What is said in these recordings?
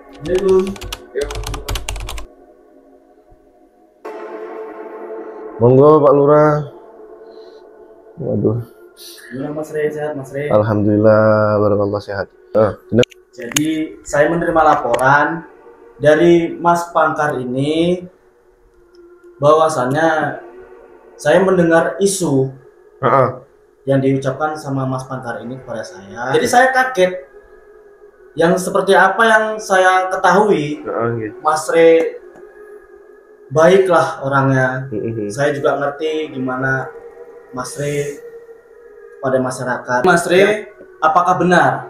Assalamualaikum. Monggo Pak Lurah. Waduh. Gimana Mas Rey, sehat Mas Rey? Alhamdulillah, barakallah sehat. Jadi saya menerima laporan dari Mas Pangkar ini bahwasannya saya mendengar isu yang diucapkan sama Mas Pangkar ini kepada saya. Jadi saya kaget. Yang seperti apa yang saya ketahui, Gitu. Mas Rey baiklah orangnya. Saya juga ngerti gimana Mas Rey pada masyarakat. Mas Rey, apakah benar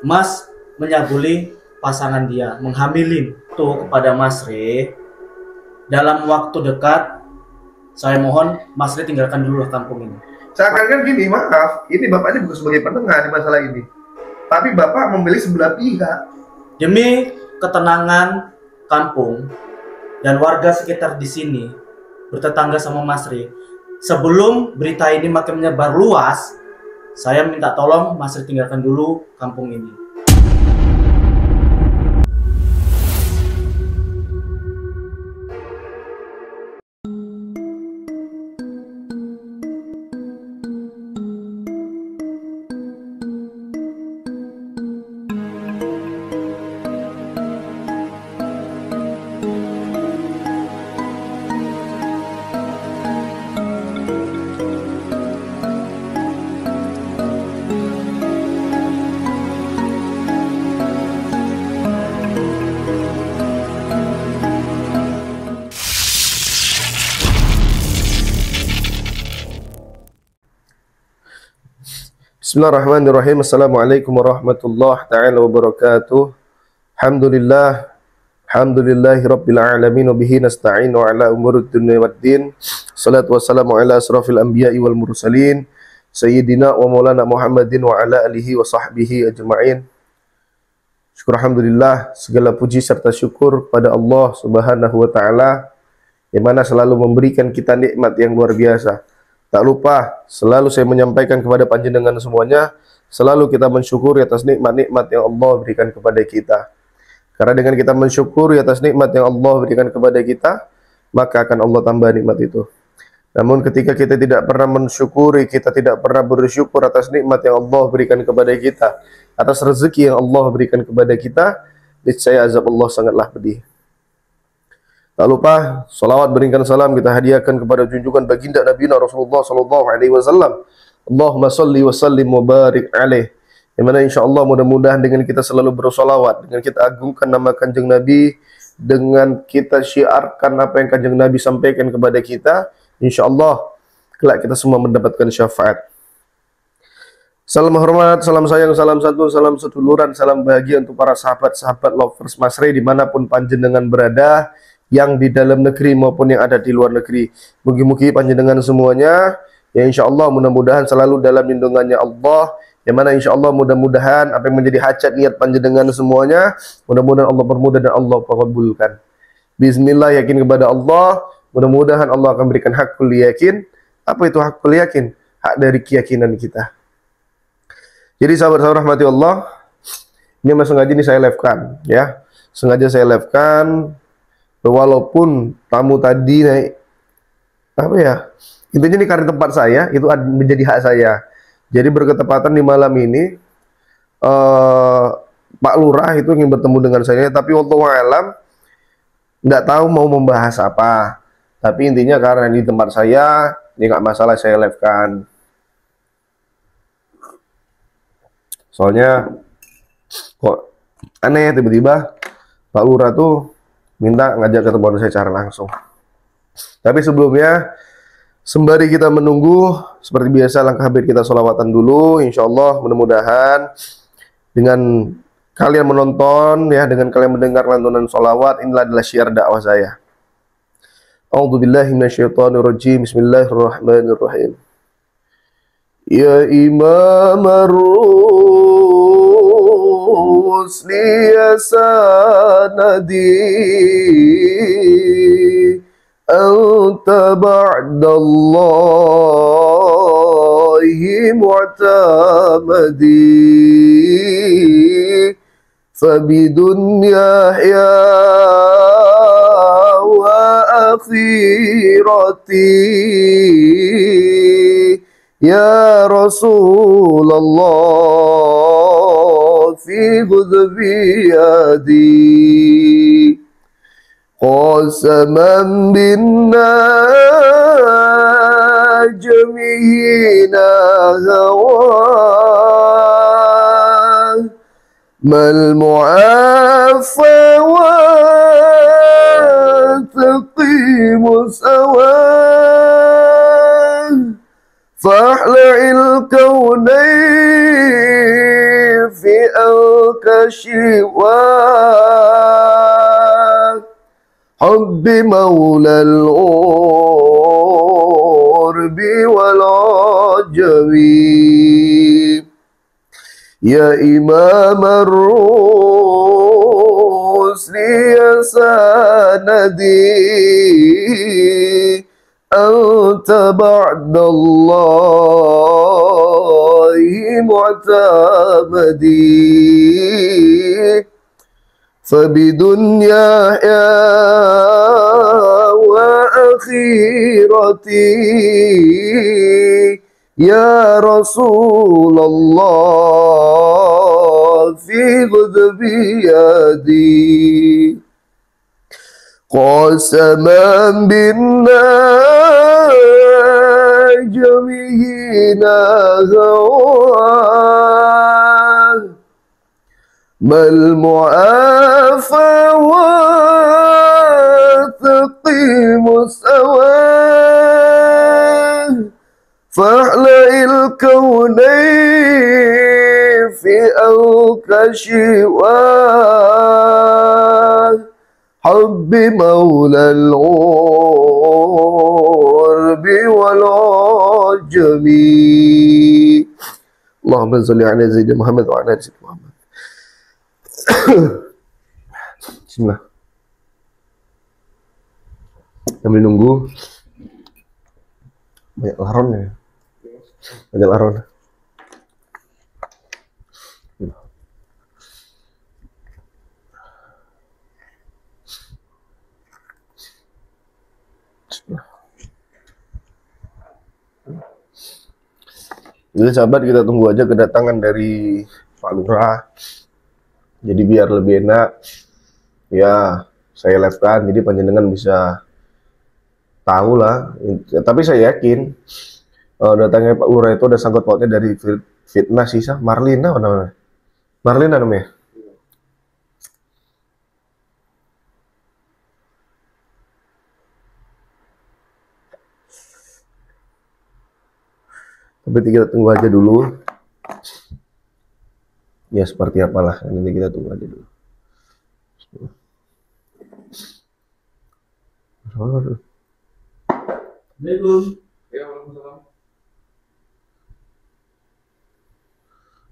Mas menyabuli pasangan dia, menghamilin tuh kepada Mas Rey? Dalam waktu dekat, saya mohon Mas Rey tinggalkan dulu kampung ini. Seakan-akan gini, maaf, ini bapaknya bukan sebagai penengah di masalah ini, tapi bapak memilih sebelah pihak. Demi ketenangan kampung dan warga sekitar di sini bertetangga sama Mas Rey, sebelum berita ini makin menyebar luas, saya minta tolong Mas Rey tinggalkan dulu kampung ini. Bismillahirrahmanirrahim. Assalamualaikum warahmatullahi ta'ala wabarakatuh. Alhamdulillah, alhamdulillahi rabbil alamin, wa bihi nasta'inu ala umurud dunya waddin. Salatu wassalamu ala asrafil anbiya'i wal mursalin, sayyidina wa maulana Muhammadin wa ala alihi wa sahbihi ajma'in. Syukur alhamdulillah, segala puji serta syukur pada Allah Subhanahu wa taala yang mana selalu memberikan kita nikmat yang luar biasa. Tak lupa, selalu saya menyampaikan kepada panjenengan semuanya, selalu kita mensyukuri atas nikmat-nikmat yang Allah berikan kepada kita. Karena dengan kita mensyukuri atas nikmat yang Allah berikan kepada kita, maka akan Allah tambah nikmat itu. Namun ketika kita tidak pernah mensyukuri, kita tidak pernah bersyukur atas nikmat yang Allah berikan kepada kita, atas rezeki yang Allah berikan kepada kita, niscaya azab Allah sangatlah pedih. Tak lupa, salawat berikan salam kita hadiahkan kepada junjungan baginda Nabi Rasulullah sallallahu alaihi wasallam. Allahumma salli wa sallim wa barik alaih. Yang mana insyaallah mudah-mudahan dengan kita selalu bersolawat, dengan kita agungkan nama Kanjeng Nabi, dengan kita syiarkan apa yang Kanjeng Nabi sampaikan kepada kita, insyaallah kelak kita semua mendapatkan syafaat. Salam hormat, salam sayang, salam satu, salam seduluran, salam bahagia untuk para sahabat-sahabat lovers Mas Rey dimanapun panjenengan berada, yang di dalam negeri maupun yang ada di luar negeri. Mugi-mugi panjenengan semuanya ya insyaallah mudah-mudahan selalu dalam lindungannya Allah, yang mana insyaallah mudah-mudahan apa yang menjadi hajat niat panjenengan semuanya mudah-mudahan Allah permudah dan Allah kabulkan. Bismillah, yakin kepada Allah, mudah-mudahan Allah akan berikan hakul yakin. Apa itu hakul yakin? Hak dari keyakinan kita. Jadi sahabat-sahabat rahmati Allah, ini memang sengaja ini saya live-kan ya. Sengaja saya live-kan walaupun tamu tadi naik apa ya, intinya ini karena tempat saya itu menjadi hak saya. Jadi berketepatan di malam ini Pak Lurah itu ingin bertemu dengan saya, tapi wallahu alam nggak tahu mau membahas apa. Tapi intinya karena di tempat saya ini nggak masalah saya live kan. Soalnya kok aneh tiba-tiba Pak Lurah tuh minta ngajak ketemuan saya secara langsung. Tapi sebelumnya, sembari kita menunggu, seperti biasa langkah baik kita sholawatan dulu. Insya Allah mudah-mudahan dengan kalian menonton ya, dengan kalian mendengar lantunan sholawat, inilah adalah syiar dakwah saya. A'udzubillahi minasyaitonirrajim. Bismillahirrahmanirrahim. Ya Imam Rusli ya sanadi anta ba'dallahi mu'tamadi فبدنياي وآخرتي يا رسول الله في خذ بيدي قسما بالنجمين هواه ما المعافى وتقيم سواه فاحلع الكونين في الكشواه حب مولى الغرب والعجم يا إمام الرسل يا سندي أنت بعد الله معتمدي فبدنياي وأخيرتي يا رسول الله في خذ بيدي قسما بالنجم هواه ما المعافى وتقيم سواه فاحلع الكونين في الكشواه حب مولى الغرب والعجم اللهم صل على سيدنا محمد وعلى آل سيدنا محمد. Bismillah. Sambil nunggu banyak laron ya. Banyak laron. Jadi sahabat, kita tunggu aja kedatangan dari Pak Lurah. Jadi biar lebih enak ya saya live kan, jadi panjenengan bisa tahu lah. Tapi saya yakin datangnya Pak Lurah itu ada sangkut pautnya dari fitnah sisa Marlina, apa namanya? Marlina namanya. Tapi kita tunggu aja dulu. Ya seperti apalah, nanti kita tunggu aja dulu. Assalamualaikum.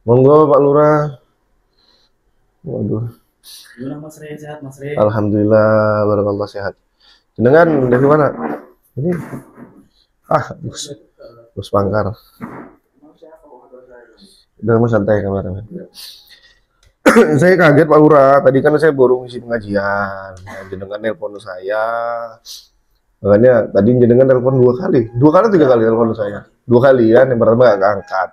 Monggo Pak Lurah. Waduh. Gimana Mas Re, sehat Mas Re? Alhamdulillah, barakallah sehat. Jenengan dari mana? Ini Bos Pangkar. Udah mau santai kemarin. Saya kaget Pak Lurah, tadi kan saya baru ngisi pengajian. Jenengan nelpon saya. Makanya tadi jenengan nelpon dua kali 3 kali nelpon saya. 2 kali ya, yang pertama nggak angkat.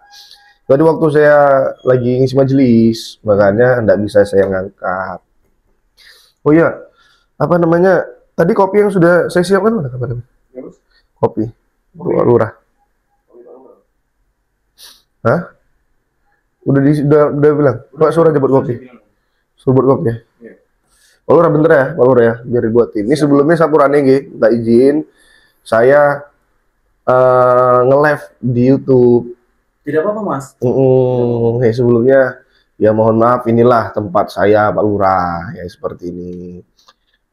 Tadi waktu saya lagi ngisi majelis, makanya nggak bisa saya ngangkat. Oh iya, apa namanya? Tadi kopi yang sudah saya siapkan mana kabarnya? Kopi. Pak Lurah. Hah? Udah bilang, Pak suruh aja buat kopi. Suruh buat kopi ya. Pak Lurah bentar ya, Pak Lurah ya, biar dibuatin. Ini sebelumnya Sapurane nggih, minta izin saya nge-live di YouTube. Tidak apa-apa Mas. Sebelumnya ya mohon maaf, inilah tempat saya Pak Lurah ya seperti ini.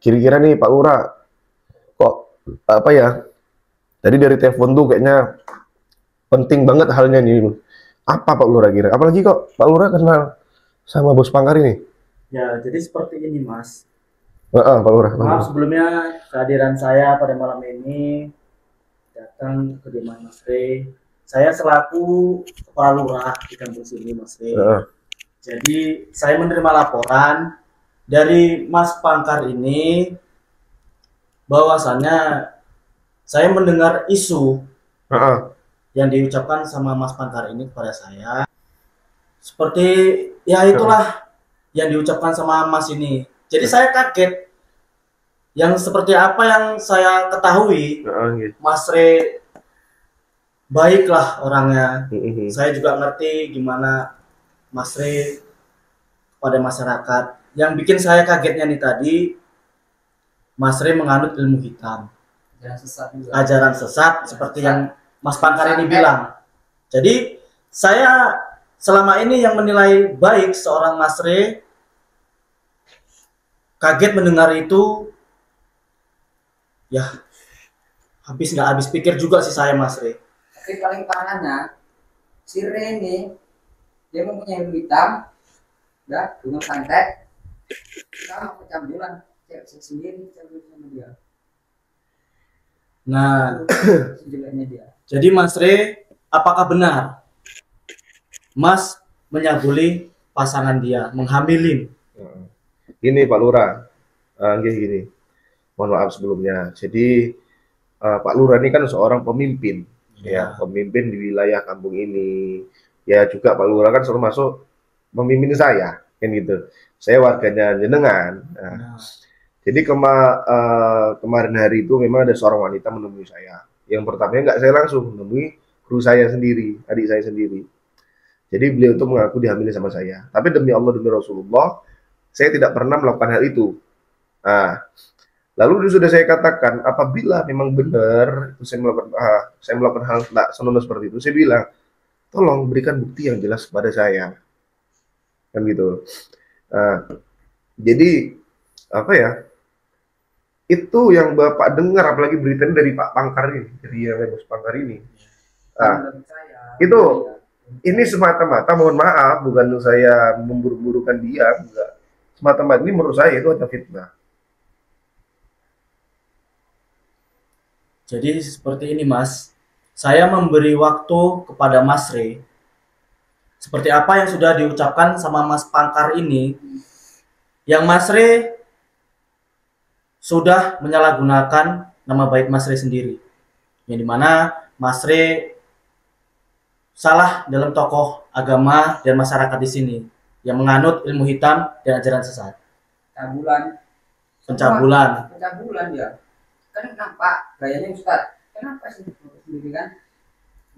Kira-kira nih Pak Lurah kok apa ya? Tadi dari telepon tuh kayaknya penting banget halnya nih. Apa Pak Lurah kira? Apalagi kok Pak Lurah kenal sama Bos Pangkar ini? Ya, jadi seperti ini Mas. Pak Lurah. Maaf sebelumnya kehadiran saya pada malam ini datang ke kediaman Mas Re. Saya selaku Kepala Lurah di kampus ini Mas Re. Jadi saya menerima laporan dari Mas Pangkar ini bahwasannya saya mendengar isu yang diucapkan sama Mas Pangkar ini kepada saya. Seperti ya itulah yang diucapkan sama Mas ini. Jadi saya kaget. Yang seperti apa yang saya ketahui, Mas Re baiklah orangnya. Saya juga ngerti gimana Mas Re pada masyarakat. Yang bikin saya kagetnya nih tadi, Mas Re menganut ilmu hitam, ajaran sesat seperti yang Mas Pangkar ini bilang. Jadi saya selama ini yang menilai baik seorang Mas Re, kaget mendengar itu, ya nggak habis pikir juga sih saya, Mas Re. Tapi paling parahnya si Re ini, dia mempunyai ilmu hitam, udah dengan santet, sama kecambulan, cewek sendiri sama dia. Nah, sejeleknya dia. Jadi Mas Re, apakah benar Mas menyabuli pasangan dia, menghamilin? Gini Pak Lurah, gini, mohon maaf sebelumnya. Jadi Pak Lurah ini kan seorang pemimpin, ya pemimpin di wilayah kampung ini. Ya juga Pak Lurah kan selalu masuk memimpin saya, kan gitu. Saya warganya jenengan. Jadi kemarin hari itu memang ada seorang wanita menemui saya. Yang pertamanya nggak saya langsung menemui guru saya sendiri, adik saya sendiri. Jadi beliau itu mengaku dihamili sama saya. Tapi demi Allah, demi Rasulullah, saya tidak pernah melakukan hal itu. Nah, lalu sudah saya katakan, apabila memang benar itu saya melakukan hal tak senonoh seperti itu, saya bilang, tolong berikan bukti yang jelas kepada saya, kan gitu. Jadi apa ya? Itu yang Bapak dengar, apalagi beritanya dari Pak Pangkar ini, dari Mas Pangkar ini. Itu ini semata-mata, mohon maaf, bukan saya memburu-burukan dia, enggak. Semata-mata ini menurut saya itu hanya fitnah. Jadi seperti ini Mas, saya memberi waktu kepada Mas Re. Seperti apa yang sudah diucapkan sama Mas Pangkar ini, yang Mas Re sudah menyalahgunakan nama baik Mas Re sendiri. Yang dimana Mas Re salah dalam tokoh agama dan masyarakat di sini yang menganut ilmu hitam dan ajaran sesat. Pencabulan ya. Kan kenapa gayanya Ustaz? Kenapa sih sendiri kan?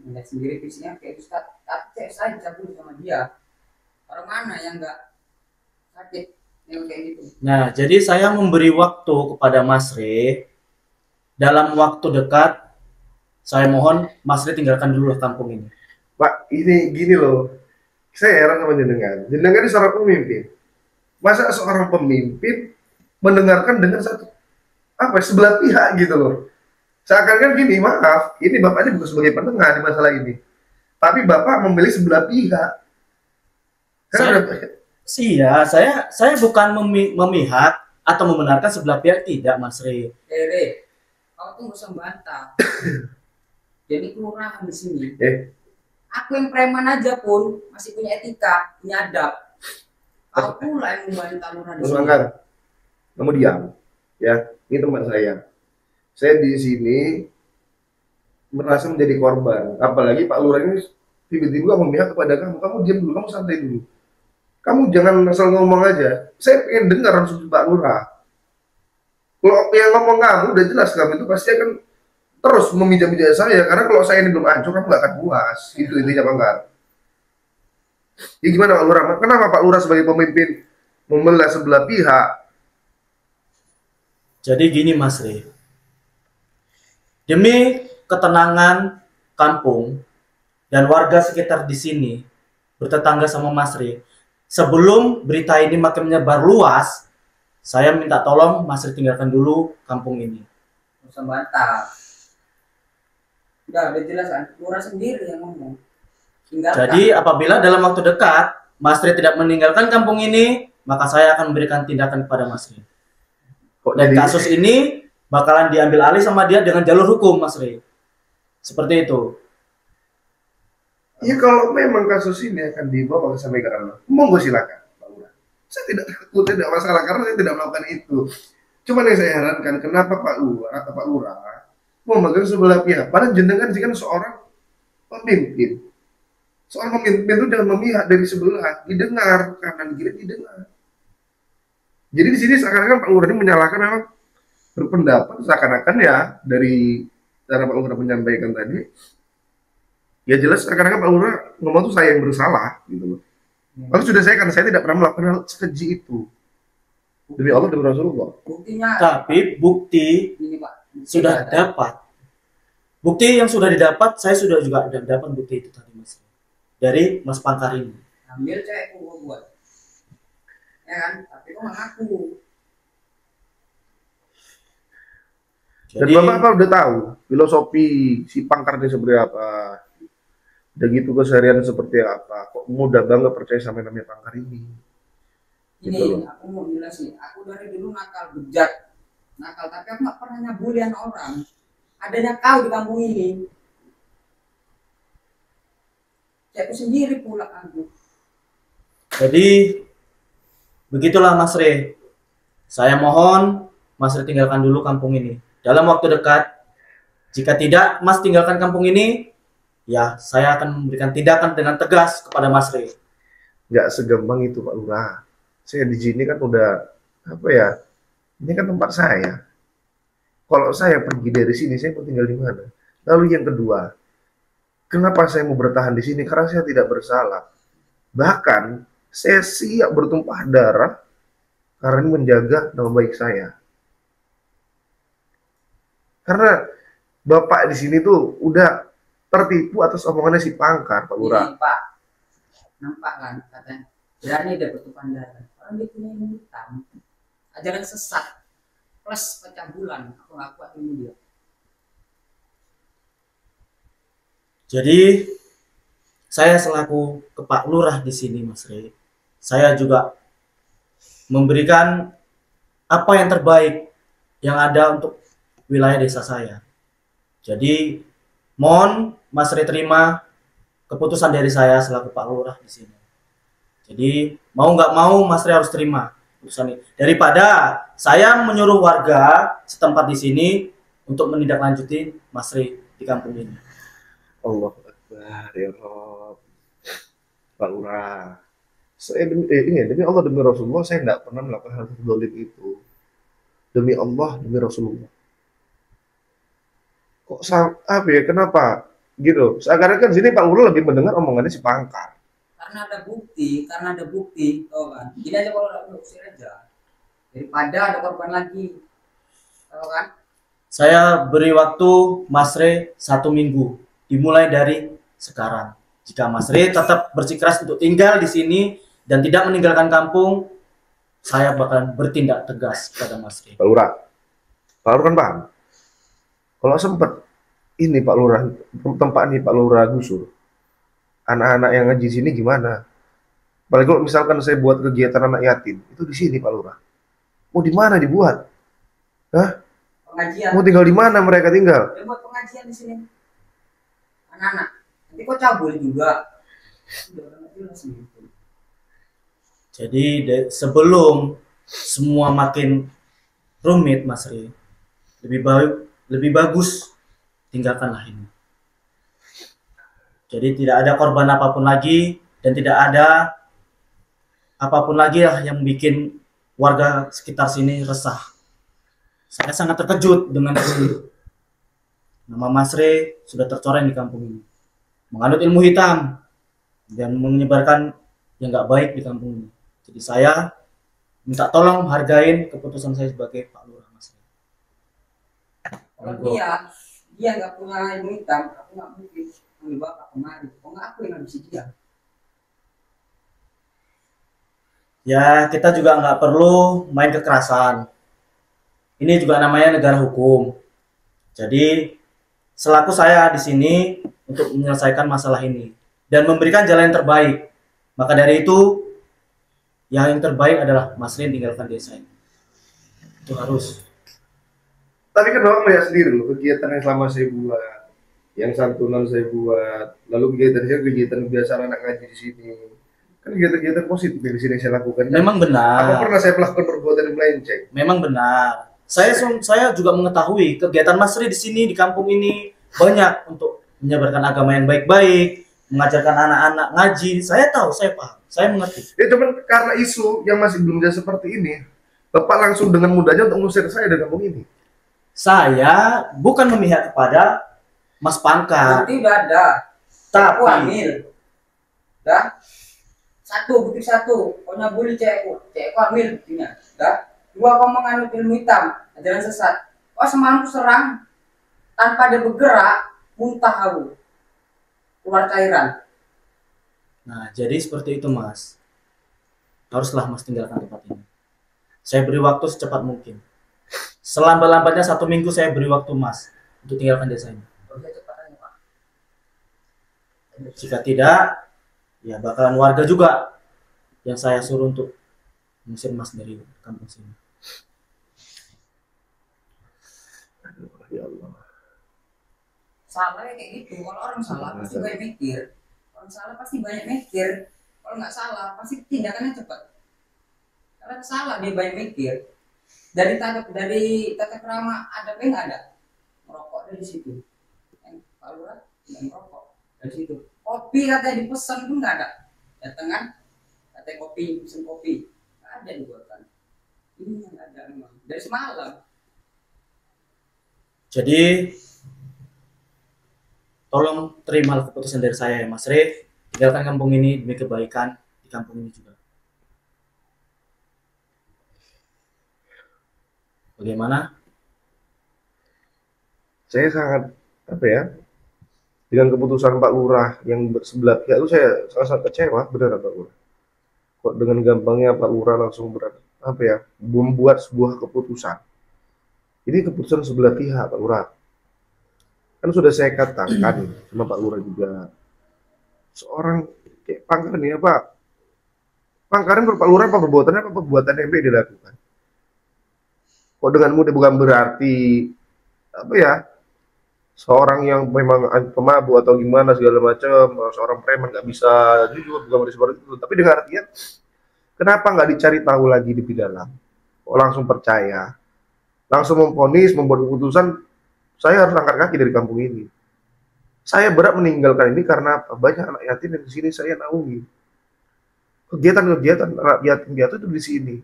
Melihat sendiri fisiknya kayak Ustaz, tapi saya dicabul sama dia. Orang mana yang enggak sakit yang kayak gitu? Nah, jadi saya memberi waktu kepada Mas Re. Dalam waktu dekat, saya mohon Mas Re tinggalkan dulu kampung ini. Pak, ini gini loh, saya heran sama jenengan. Jenengan ini seorang pemimpin. Masa seorang pemimpin mendengarkan dengan sebelah pihak gitu loh. Seakan-akan gini, maaf, ini Bapaknya bukan sebagai penengah di masalah ini. Tapi Bapak memilih sebelah pihak. Saya bukan memihak atau membenarkan sebelah pihak, tidak Mas Re. Kamu tuh nggak usah membantah. Jadi kelurahan di sini. Aku yang preman aja pun masih punya etika, punya adab. Kau pula yang membantah lurah di sini. Kamu diam, ya. Ini tempat saya. Saya di sini merasa menjadi korban. Apalagi Pak Lurah ini tiba-tiba memihak kepada kamu. Kamu diam dulu, kamu santai dulu. Kamu jangan asal ngomong aja. Saya pengen dengar langsung Pak Lurah. Kalau yang ngomong kamu udah jelas, kamu itu pasti akan terus meminjam-minjam saya, karena kalau saya ini belum hancur, kamu gak akan puas. Itu intinya Pangkar. Ya gimana Pak Lurah? Kenapa Pak Lurah sebagai pemimpin membelah sebelah pihak? Jadi gini Mas Re, demi ketenangan kampung dan warga sekitar di sini bertetangga sama Mas Re, sebelum berita ini makin menyebar luas, saya minta tolong Mas Re tinggalkan dulu kampung ini. Nggak usah bantah. Udah jelas kan, Lurah sendiri yang ngomong. Tinggalkan. Jadi apabila dalam waktu dekat Mas Re tidak meninggalkan kampung ini, maka saya akan memberikan tindakan kepada Mas Re. Dan kasus ini bakalan diambil alih sama dia dengan jalur hukum, Mas Re. Seperti itu. Ya kalau memang kasus ini akan dibawa sampai ke ranah, monggo silakan, Pak Lurah. Saya tidak takut, tidak masalah karena saya tidak melakukan itu. Cuman yang saya herankan kenapa Pak Lurah memegang sebelah pihak. Padahal jenengan sih kan seorang pemimpin. Seorang pemimpin itu jangan memihak dari sebelah, didengar kanan kiri didengar. Jadi di sini seakan-akan Pak Lurah ini menyalahkan memang berpendapat seakan-akan ya dari cara Pak Lurah menyampaikan tadi. Ya jelas seakan-akan Pak Lurah ngomong tuh saya yang bersalah gitu loh. Lalu sudah saya kan saya tidak pernah melakukan hal sekeji itu. Demi Allah demi Rasulullah. Buktinya Tapi bukti ini Pak. sudah dapat. Bukti yang sudah didapat, saya sudah juga dapat bukti itu tadi Mas. Dari Mas Pangkar ini. Ambil cek gua buat. Ya kan? Tapi kok mengaku. Dan Jadi Bapak apa udah tahu filosofi si Pangkar ini seperti apa? Udah gitu keseharian seperti apa? Kok mudah banget percaya sama yang namanya Pangkar ini? Ini Gitu loh. aku mau jelasin. Aku dari dulu nakal bejat. Nakal tapi aku nggak pernah nyabulian orang. Adanya kau di kampung ini. Aku sendiri pula aku. Jadi begitulah Mas Re. Saya mohon Mas Re tinggalkan dulu kampung ini. Dalam waktu dekat. Jika tidak Mas tinggalkan kampung ini, ya saya akan memberikan tindakan dengan tegas kepada Mas Re. Nggak segampang itu Pak Lurah. Saya di sini kan udah apa ya? Ini kan tempat saya. Kalau saya pergi dari sini, saya mau tinggal di mana? Lalu yang kedua, kenapa saya mau bertahan di sini? Karena saya tidak bersalah. Bahkan saya siap bertumpah darah karena ini menjaga nama baik saya. Karena Bapak di sini tuh udah tertipu atas omongannya si Pangkar, Pak Lurah. Ini Pak. Nampak kan katanya. Berani dia bertumpah darah. Orang dia punya ilmu hitam. Ajaran sesat. Plus pecah bulan. Aku nggak kuat ilmu dia. Jadi saya selaku Pak Lurah di sini Mas Re, saya juga memberikan apa yang terbaik yang ada untuk wilayah desa saya. Jadi mohon Mas Re terima keputusan dari saya selaku Pak Lurah di sini. Jadi mau nggak mau Mas Re harus terima keputusan ini. Daripada saya menyuruh warga setempat di sini untuk menindaklanjuti Mas Re di kampung ini. Allah Akbar, ya Rob. Pak Lurah. Saya demi Allah demi Rasulullah saya nggak pernah melakukan hal zalim itu. Demi Allah demi Rasulullah. Kok apa ya? Kenapa? Gitu. Seakan-akan sini Pak Lurah lebih mendengar omongannya si Pangkar. Karena ada bukti, tau kan? Gini aja kalau udah usir aja. Daripada ada korban lagi, tau kan? Saya beri waktu Mas Re 1 minggu, dimulai dari sekarang. Jika Mas Re tetap bersikeras untuk tinggal di sini dan tidak meninggalkan kampung, saya bakal bertindak tegas kepada Mas Re. Pak Lurah kan paham. Kalau sempat ini Pak Lurah, tempat ini Pak Lurah gusur, anak-anak yang ngaji sini gimana? Apalagi kalau misalkan saya buat kegiatan anak yatim, itu di sini Pak Lurah. Mau di mana dibuat? Hah? Pengajian. Mau tinggal di mana mereka tinggal? Dia buat pengajian di sini. Anak-anak. Nanti kok cabul juga. Udah nggak jelas gitu. Jadi sebelum semua makin rumit Mas Re, lebih bagus tinggalkanlah ini. Jadi tidak ada korban apapun lagi dan tidak ada apapun lagi lah yang bikin warga sekitar sini resah. Saya sangat terkejut dengan ini. Nama Mas Re sudah tercoreng di kampung ini. Menganut ilmu hitam dan menyebarkan yang nggak baik di kampung ini. Jadi saya minta tolong hargain keputusan saya sebagai Pak Lurah Mas Re. Kalau dia nggak punya ilmu hitam, aku nggak mungkin ambil bapak kemari. Kok nggak aku yang habisi dia? Ya kita juga nggak perlu main kekerasan. Ini juga namanya negara hukum. Jadi selaku saya di sini untuk menyelesaikan masalah ini dan memberikan jalan yang terbaik. Maka dari itu yang terbaik adalah Mas Rin tinggalkan desa ini. Itu harus. Tapi kan Bapak melihat sendiri loh kegiatan yang selama saya buat. yang santunan saya buat, lalu kegiatan biasa anak ngaji di sini, kan kegiatan-kegiatan positif yang di sini saya lakukan. Memang benar. Apa pernah saya melakukan perbuatan yang melenceng? Memang benar. Saya juga mengetahui kegiatan Mas Ri di sini di kampung ini banyak untuk menyebarkan agama yang baik-baik, mengajarkan anak-anak ngaji. Saya tahu, saya paham, saya mengerti. Ya cuman karena isu yang masih belum jelas seperti ini, Bapak langsung dengan mudahnya untuk mengusir saya dari kampung ini. Saya bukan memihak kepada Mas Pangka. Bukti udah ada. Tapi Aku hamil. Dah. Bukti satu. Pokoknya bully cewekku. Cewekku hamil buktinya. Dah. Dua, kau menganut ilmu hitam, ajaran sesat. Kau semalam serang tanpa dia bergerak, muntah aku. Keluar cairan. nah, jadi seperti itu, Mas. Haruslah Mas tinggalkan tempat ini. Saya beri waktu secepat mungkin. Selambat-lambatnya 1 minggu saya beri waktu Mas untuk tinggalkan desa ini. Jika tidak, ya bakalan warga juga yang saya suruh untuk mengusir Mas dari kampung sini. Ya Allah. Salah ya kayak gitu. Kalau orang salah pasti banyak mikir. Orang salah pasti banyak mikir. Kalau nggak salah pasti tindakannya cepat. Karena salah dia banyak mikir. Dari tata krama ada apa nggak ada? Merokok dari situ. Yang Pak Lurah nggak merokok dari situ. Kopi katanya dipesan pun nggak ada. Datang kan? Katanya kopi, pesen kopi. Nggak ada dibuatkan. Ini yang ada memang. Dari semalam. Jadi tolong terima keputusan dari saya ya Mas Re, tinggalkan kampung ini demi kebaikan di kampung ini juga. Bagaimana? Saya sangat dengan keputusan Pak Lurah yang sebelah pihak itu saya sangat kecewa, benar Pak Lurah. Kok dengan gampangnya Pak Lurah langsung membuat sebuah keputusan. Ini keputusan sebelah pihak Pak Lurah. Kan sudah saya katakan sama Pak Lurah juga. Seorang kayak Pangkaran ya Pak. Pangkaran Pak Lurah apa perbuatannya apa perbuatan yang baik dilakukan. Kok dengan mudah bukan berarti seorang yang memang pemabuk atau gimana segala macam, seorang preman nggak bisa jujur, bukan berarti seperti itu. Tapi dengan artian kenapa nggak dicari tahu lagi di dalam? Kok langsung percaya, langsung memvonis, membuat keputusan saya harus angkat kaki dari kampung ini. Saya berat meninggalkan ini karena banyak anak yatim yang di sini saya naungi. Kegiatan anak yatim piatu itu di sini.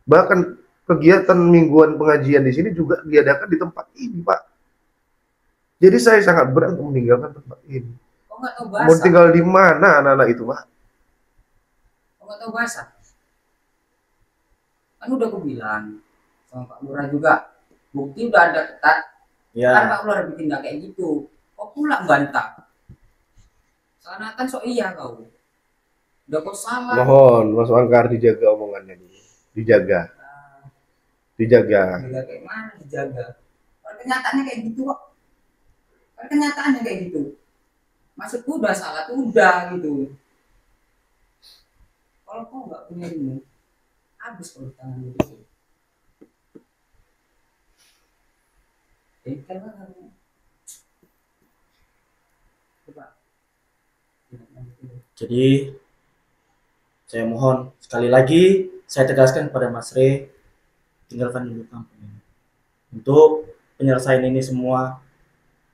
Bahkan kegiatan mingguan pengajian di sini juga diadakan di tempat ini, Pak. Jadi saya sangat berat untuk meninggalkan tempat ini. Kok nggak tahu bahasa? Mau tinggal di mana anak-anak itu, Pak? Kok nggak tahu bahasa? Kan udah aku bilang sama Pak Lurah juga, bukti udah ada ketat. Ya. Kan Pak Lurah bikin nggak kayak gitu. Kok pulang bantah? Seakan-akan sok iya kau. Udah kok salah. Mohon Mas Angkar dijaga omongannya dulu. Dijaga. Dijaga kayak mana dijaga? Kalau kenyataannya kayak gitu kok. Kalau kenyataannya kayak gitu. Maksudku udah salah tuh udah gitu. Kalau kau nggak punya ilmu, habis kalau tangan gitu. Kan coba. Jadi saya mohon sekali lagi saya tegaskan kepada Mas Re, tinggalkan dulu kampung ini untuk penyelesaian ini semua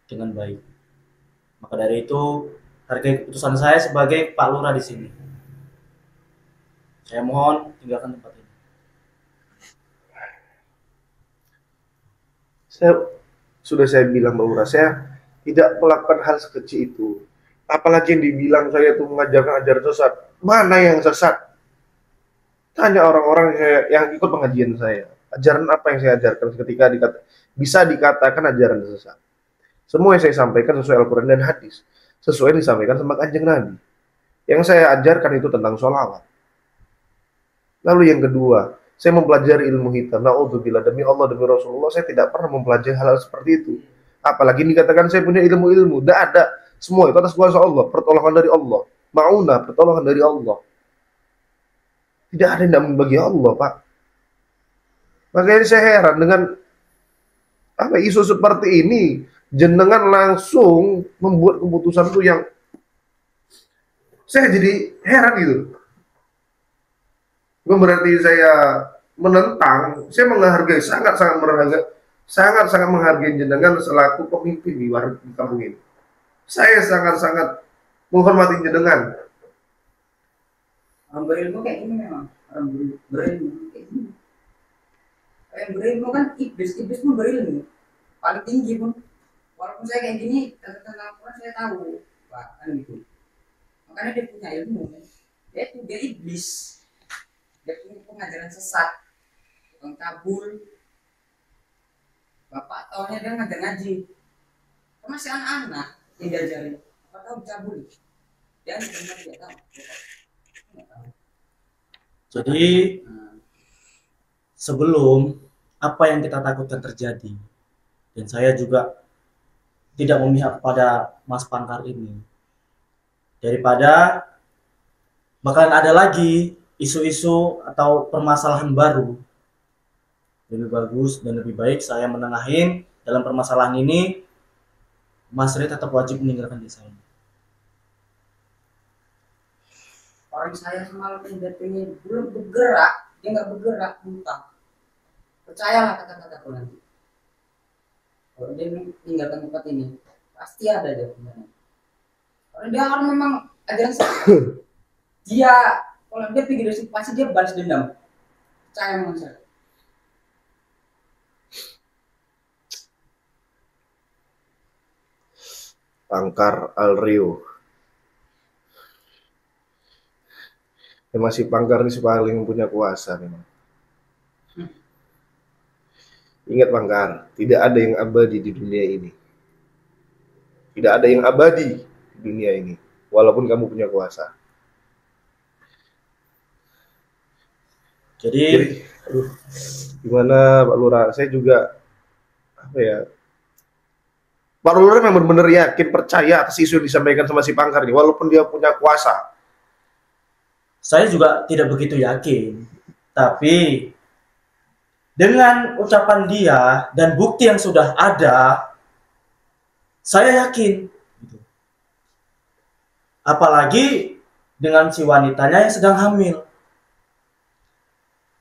dengan baik. Maka dari itu hargai keputusan saya sebagai Pak Lurah di sini. Saya mohon tinggalkan tempat ini. Saya bilang Mbak Lurah, saya tidak melakukan hal sekecil itu. Apalagi yang dibilang saya itu mengajarkan ajaran sesat. Mana yang sesat? Tanya orang-orang yang ikut pengajian saya. Ajaran apa yang saya ajarkan ketika bisa dikatakan ajaran sesat? Semua yang saya sampaikan sesuai Al-Quran dan hadis. Sesuai yang disampaikan sama Kanjeng Nabi. Yang saya ajarkan itu tentang sholawat. Lalu yang kedua, saya mempelajari ilmu hitam. Na'udzubillah, demi Allah, demi Rasulullah, saya tidak pernah mempelajari hal seperti itu. Apalagi dikatakan saya punya ilmu-ilmu. Tidak ada. Semua itu atas kuasa Allah, pertolongan dari Allah. Ma'unah, pertolongan dari Allah. Tidak ada yang tidak membagi Allah, Pak. Makanya saya heran dengan isu seperti ini. jenengan langsung membuat keputusan itu yang saya jadi heran gitu. Bukan berarti saya menentang, saya menghargai, sangat-sangat menghargai jenengan selaku pemimpin di kampung ini. Saya sangat-sangat menghormati jenengan. Orang berilmu kayak gini memang. Orang berilmu kayak gini. Yang berilmu kan iblis pun berilmu. Paling tinggi pun. Walaupun saya kayak gini, tentang Al-Quran saya tahu. Pak, kan gitu. Makanya dia punya ilmu. Dia iblis. Dia punya pengajaran sesat. Tukang kabul. Bapak taunya dia ngajar ngaji. Masih anak-anak yang diajarin. Apa tahu cabul? Dia benar dia tahu. Jadi sebelum apa yang kita takutkan terjadi, dan saya juga tidak memihak pada Mas Pangkar ini, daripada bakalan ada lagi isu-isu atau permasalahan baru, lebih bagus dan lebih baik saya menengahin dalam permasalahan ini. Mas Ray tetap wajib meninggalkan desa ini. Orang saya semalam ini belum bergerak, dia nggak bergerak, muntah. Percayalah kata-kataku nanti. Kalau dia meninggalkan tempat ini, pasti ada dia sebenarnya. Kalau dia orang memang ajaran dia, kalau dia pergi dari situ pasti dia balas dendam. Percaya sama saya. Pangkar Al Rio. Masih Pangkar ini paling punya kuasa memang. Ingat Pangkar, tidak ada yang abadi di dunia ini. Tidak ada yang abadi di dunia ini, walaupun kamu punya kuasa. Jadi aduh, gimana Pak Lurah? Saya juga apa ya? Pak Lurah memang benar-benar yakin, percaya atas isu yang disampaikan sama si Pangkar ini, walaupun dia punya kuasa. saya juga tidak begitu yakin, tapi dengan ucapan dia dan bukti yang sudah ada, saya yakin. Apalagi dengan si wanitanya yang sedang hamil.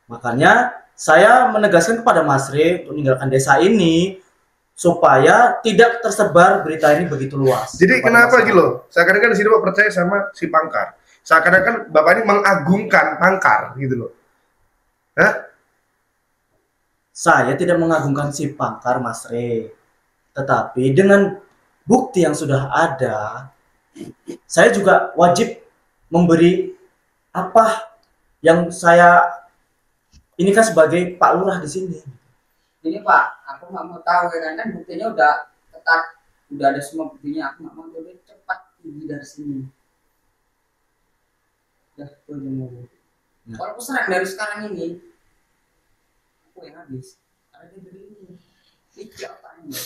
Makanya saya menegaskan kepada Mas Ray untuk meninggalkan desa ini supaya tidak tersebar berita ini begitu luas. Jadi kenapa gitu loh? Seakan-akan di sini Pak percaya sama si Pangkar. Seakan-akan Bapak ini mengagungkan Pangkar gitu loh. Hah? Saya tidak mengagungkan si Pangkar, Mas Ray. Tetapi dengan bukti yang sudah ada, saya juga wajib memberi apa yang saya ini kan sebagai Pak Lurah di sini. Ini Pak, aku nggak mau tahu ya kan buktinya udah tetap, udah ada semua buktinya. Aku nggak mau jadi cepat pergi dari sini. Udah, aku udah mau. Kalau aku serang dari sekarang ini, aku yang habis. Karena dia begini, pikir apanya.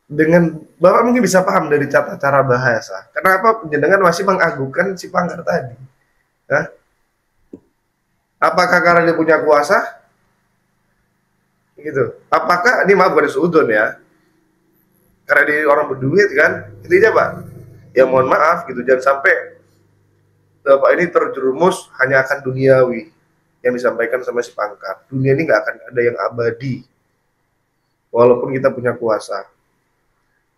Dengan Bapak mungkin bisa paham dari cara bahasa. Kenapa jenengan masih mengagungkan si Pangkar tadi? Hah? Apakah karena dia punya kuasa? Gitu. Apakah ini maaf pada seudon ya? Karena dia orang berduit kan? Intinya Pak, ya mohon maaf gitu, jangan sampai Bapak ini terjerumus hanya akan duniawi yang disampaikan sama si Pangkar. Dunia ini nggak akan ada yang abadi, walaupun kita punya kuasa.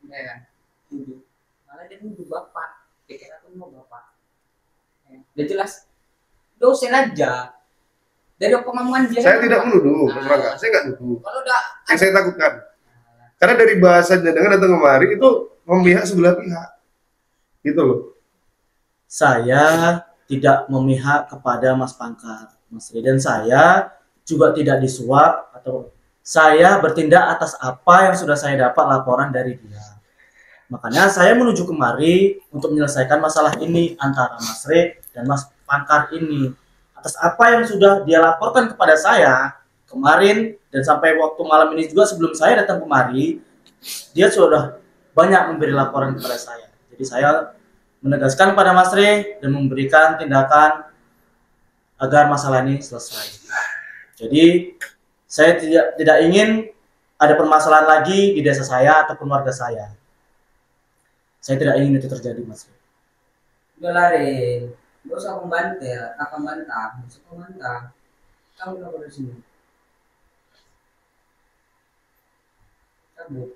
Ya kan? Malah dia nuduh Bapak. Dia kira aku mau Bapak. Dia jelas dosen aja. Dari pengamuan dia. Saya tidak menuduh, saya nggak nuduh. Kalau udah Yang saya takutkan, karena dari bahasa jenengan datang kemari itu memihak sebelah pihak, gitu loh. Saya tidak memihak kepada Mas Pangkar, Mas Ray, dan saya juga tidak disuap atau saya bertindak atas apa yang sudah saya dapat laporan dari dia. Makanya saya menuju kemari untuk menyelesaikan masalah ini antara Mas Ray dan Mas Pangkar ini. Atas apa yang sudah dia laporkan kepada saya kemarin dan sampai waktu malam ini juga sebelum saya datang kemari, dia sudah banyak memberi laporan kepada saya. Jadi saya menegaskan pada Mas Ray dan memberikan tindakan agar masalah ini selesai. Jadi saya tidak ingin ada permasalahan lagi di desa saya atau keluarga saya. Saya tidak ingin itu terjadi, Mas. Udah lari, gak usah membantah ya, kakak bantah, gak usah membantah. Kamu udah dari sini. Cabut.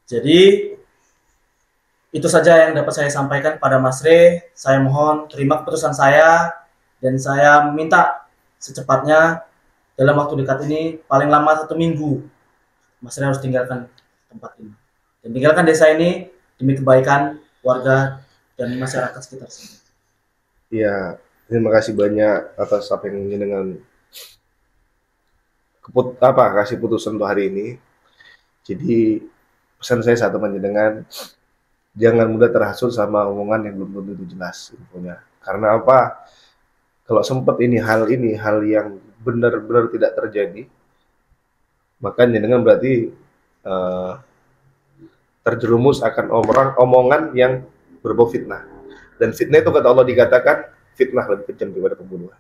Jadi itu saja yang dapat saya sampaikan pada Mas Re. Saya mohon terima keputusan saya dan saya minta secepatnya dalam waktu dekat ini, paling lama 1 minggu, Mas Re harus tinggalkan tempat ini dan tinggalkan desa ini demi kebaikan warga dan masyarakat sekitar sini. Ya, terima kasih banyak atas apa yang dengan kasih putusan untuk hari ini. Jadi pesan saya satu panjenengan, jangan mudah terhasut sama omongan yang belum tentu jelas infonya. Karena apa? Kalau sempat hal yang benar-benar tidak terjadi, maka jenengan berarti terjerumus akan omongan yang berbau fitnah. Dan fitnah itu kata Allah dikatakan fitnah lebih kejam daripada pembunuhan.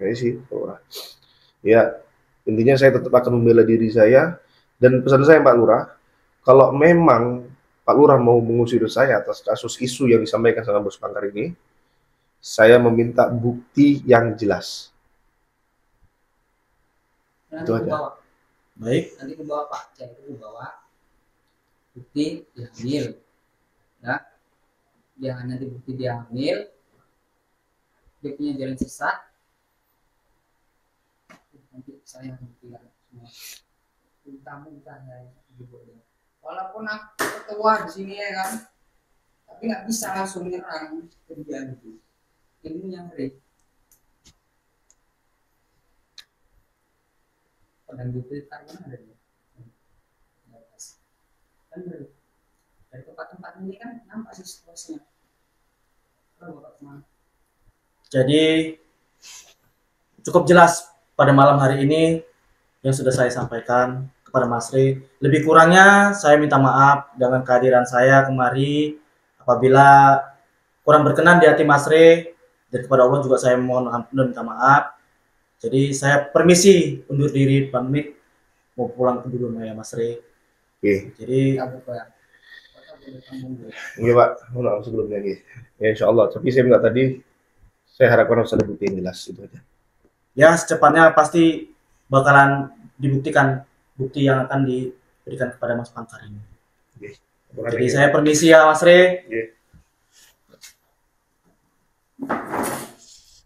Ini sih, ya intinya saya tetap akan membela diri saya. Dan pesan saya Pak Lurah, kalau memang Pak Lurah mau mengusir saya atas kasus isu yang disampaikan sama Bos Pangkar ini, saya meminta bukti yang jelas. Nanti Itu aja. bawa. Baik. Nanti ku bawa Pak, jadi ku bawa bukti dia hamil, ya. Dia nanti bukti dia hamil, dia punya jalan sesat. Nanti saya akan buktikan semua. Kamu saya dibodoh. Walaupun aku ketua di sini ya kan, tapi nggak bisa langsung nyerang kerjaan itu. Ini yang ngeri. Pedang gitu karena ada di atas. Kan dari tempat-tempat ini kan nampak sih situasinya. Kalau bapak kemana? Jadi cukup jelas pada malam hari ini yang sudah saya sampaikan kepada Mas Re. Lebih kurangnya saya minta maaf dengan kehadiran saya kemari apabila kurang berkenan di hati Mas Re, dan kepada Allah juga saya mohon ampun dan minta maaf. Jadi saya permisi undur diri, pamit mau pulang ke dulu ya Mas Re. Oke. Jadi Iya Pak, mohon maaf sebelumnya ya insya Allah. Tapi saya minta tadi, saya harapkan harus ada bukti yang jelas itu aja. ya secepatnya pasti bakalan dibuktikan bukti yang akan diberikan kepada Mas Pangkar ini. Oke. Jadi saya permisi ya Mas Re. Oke.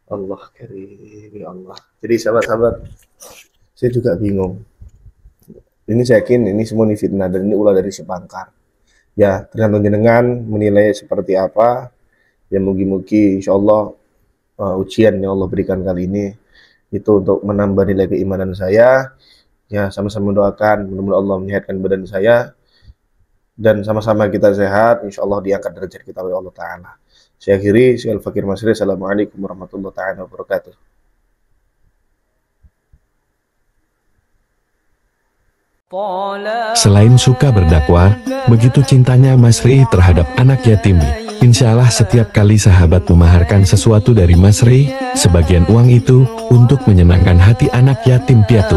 Allah karim, ya Allah. Jadi sahabat-sahabat, saya juga bingung. Ini saya yakin ini semua fitnah dan ini ulah dari si Pangkar. Ya, tergantung jenengan menilai seperti apa. Ya mugi-mugi insya Allah ujian yang Allah berikan kali ini itu untuk menambah nilai keimanan saya. Ya, sama-sama mendoakan mudah-mudahan Allah menyehatkan badan saya dan sama-sama kita sehat, insya Allah diangkat derajat kita oleh Allah Ta'ala. Saya akhiri, saya Al-Fakir Mas Re. Assalamualaikum warahmatullahi ta'ala wabarakatuh. Selain suka berdakwah, begitu cintanya Mas Re terhadap anak yatim. Insya Allah setiap kali sahabat memaharkan sesuatu dari Mas Re, sebagian uang itu untuk menyenangkan hati anak yatim piatu.